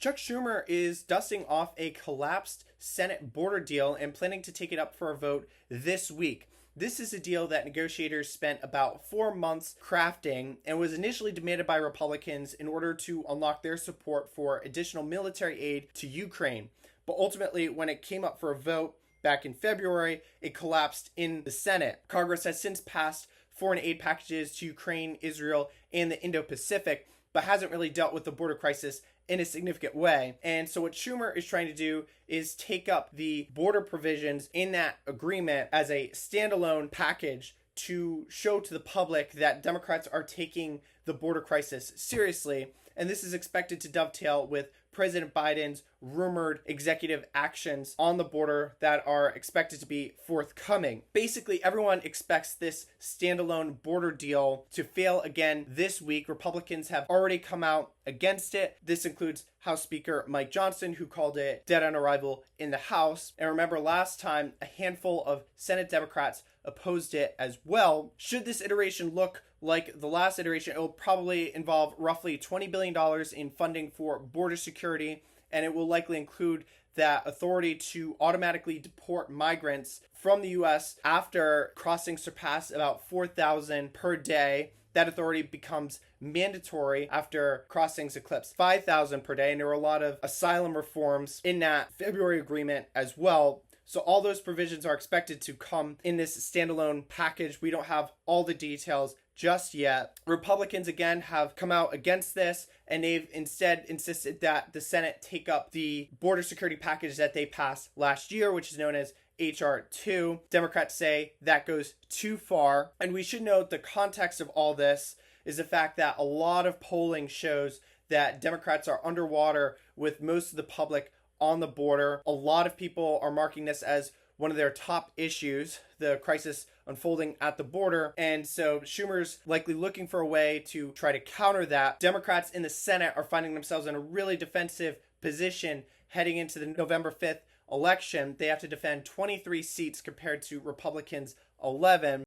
Chuck Schumer is dusting off a collapsed Senate border deal and planning to take it up for a vote this week. This is a deal that negotiators spent about 4 months crafting and was initially demanded by Republicans in order to unlock their support for additional military aid to Ukraine. But ultimately, when it came up for a vote back in February, it collapsed in the Senate. Congress has since passed foreign aid packages to Ukraine, Israel, and the Indo-Pacific, but hasn't really dealt with the border crisis in a significant way. And so what Schumer is trying to do is take up the border provisions in that agreement as a standalone package to show to the public that Democrats are taking the border crisis seriously. And this is expected to dovetail with President Biden's rumored executive actions on the border that are expected to be forthcoming. Basically, everyone expects this standalone border deal to fail again this week. Republicans have already come out against it. This includes House Speaker Mike Johnson, who called it dead on arrival in the House. And remember, last time, a handful of Senate Democrats opposed it as well. Should this iteration look like the last iteration, it will probably involve roughly $20 billion in funding for border security, and it will likely include that authority to automatically deport migrants from the U.S. after crossings surpass about 4,000 per day. That authority becomes mandatory after crossings eclipse 5,000 per day, and there were a lot of asylum reforms in that February agreement as well. So all those provisions are expected to come in this standalone package. We don't have all the details just yet. Republicans again have come out against this, and they've instead insisted that the Senate take up the border security package that they passed last year, which is known as H.R. 2. Democrats say that goes too far. And we should note the context of all this is the fact that a lot of polling shows that Democrats are underwater with most of the public on the border. A lot of people are marking this as one of their top issues, the crisis unfolding at the border. And so Schumer's likely looking for a way to try to counter that. Democrats in the Senate are finding themselves in a really defensive position heading into the November 5th election. They have to defend 23 seats compared to Republicans' 11.